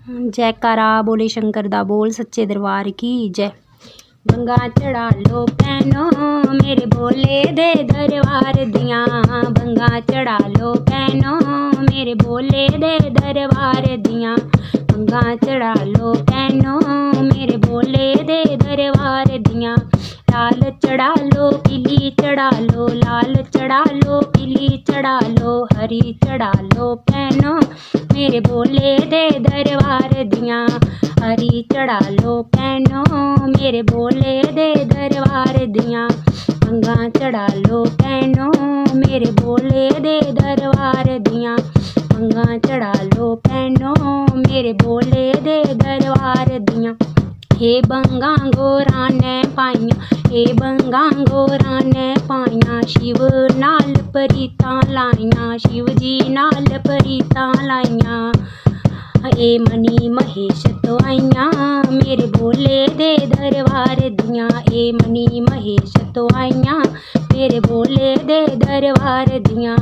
जयकारा बोले शंकर दा बोल सच्चे दरबार की जय। बंगा चढ़ा लो भैनो मेरे भोले दे दरबार दियां, बंगा चढ़ा लो भैनो मेरे भोले दे दरबार दियां, बंगा चढ़ा लो भैनो मेरे भोले दे दरबार दियां। लाल चढ़ा लो पीली चढ़ा लो, लाल चढ़ा लो पीली चढ़ा लो, हरी चढ़ा लो भैनो मेरे भोले दे दरबार दियां, हरी चढ़ा लो भैनो मेरे भोले दे दरबार दियां। बंगा चढ़ा लो भैनो मेरे भोले दे दरबार दियां, बंगा चढ़ा लो भैनो मेरे भोले दे दरबार दियां। हे बंगा गोरा ने पाइयां, हे बंगा गोरा ने पाइयां, शिव नाल परीतां लाइयां, शिव जी नाल परीतां लाइयां। ए मनी महेश तो आइयां मेरे भोले दे दरबार दियां, ए मनी महेश तो आइयां मेरे भोले दे दरबार दियां।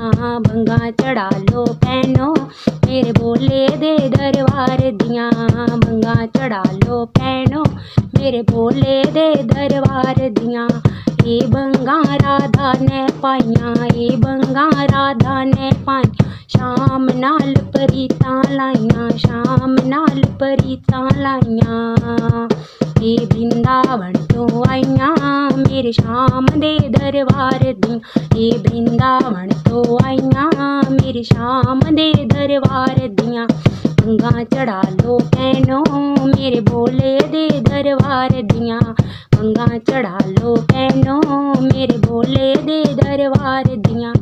बंगा चढ़ा लो भैनो मेरे भोले दे दरबार दियां, बंगा चढ़ा लो भैनो मेरे भोले दे दरबार दियां। ए बंगा राधा ने पाइयां, ए बंगा राधा ने पाइयां, शाम नाल परीतां लाइयां, शाम नाल परीतां लाइयां। ए वृंदावन तो आइयां मेरे श्याम दे दरबार दियां, ए वृंदावन तो आइयां मेरे श्याम दे दरबार दियां। बंगा चढ़ा लो भैनो मेरे भोले दे दरबार दियां, बंगा चढ़ा लो भैनो मेरे भोले दे दरबार दियां।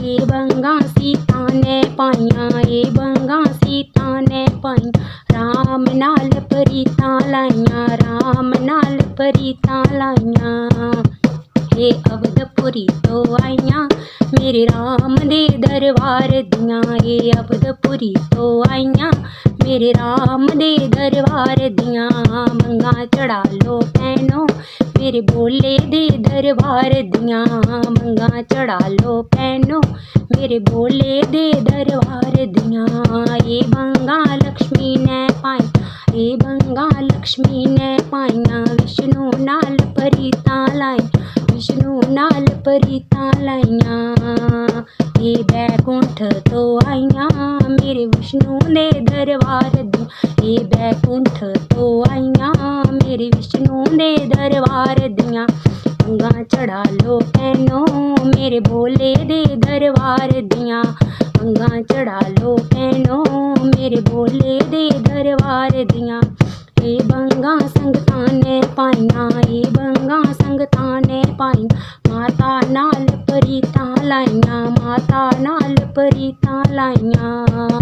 ए बंगा सीता ने पाइयां, ए बंगा सीता ने पाइयां, राम नाल परीतां लाइयां, राम नाल परीतां लाइयां। ए अवधपुरी तो आइयां मेरे राम दे दरबार दियां, ए अवधपुरी तो आइयां मेरे राम दे दरबार दियां। बंगा चढ़ा लो भैनो मेरे भोले दे दरबार दियां, बंगा चढ़ा लो भैनो मेरे भोले दे दरबार दियां। ए बंगा लक्ष्मी ने पाइयां, ए बंगा लक्ष्मी ने पाइयां, विष्णु नाल परीतां लाइयां, विष्णु नाल परीतां लाइयां। ए बैकुंठ तो आइयां मेरे विष्णु दे दरबार दियां, ए बैकुंठ तो आइयां मेरे विष्णु दे दरबार दियां। बंगा चढ़ा लो भैनो मेरे भोले दे दरबार दियां, बंगा चढ़ा लो भैनो मेरे भोले दे दरबार दियां। ए बंगा संगतां ने पाइयां, ए बंगा संगतां ने पाइयां, माता नाल परीतां लाइयां, माता नाल परीतां लाइयां।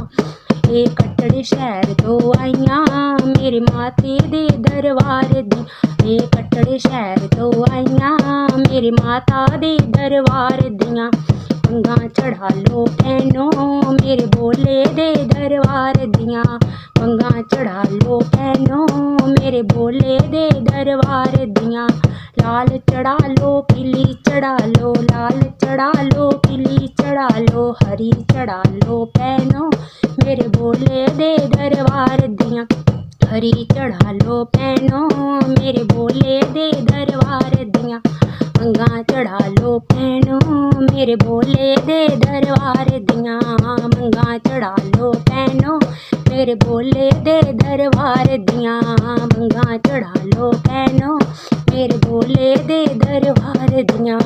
ए कटड़े शहर तो आइयां मेरे माते दे दरबार दियां, ए कटड़े शहर तो आइयां मेरे माता दे दरबार दियां। बंगा चढ़ा लो भैनो मेरे भोले दे दरबार दियां, बंगा चढ़ा लो भैनो मेरे भोले दे दरबार दियां। लाल चढ़ा लो पीली चढ़ा लो, लाल चढ़ा लो पीली चढ़ा लो, हरी चढ़ा लो भैनो मेरे भोले दे दरबार दियां, हरी चढ़ा लो भैनो मेरे भोले दे दरबार दियां। बंगा चढ़ा लो भैनो मेरे भोले दे दरबार दियां, बंगा चढ़ा लो भैनो मेरे भोले दे दरबार दियां, बंगा चढ़ा लो भैनो मेरे भोले दे दरबार दियां।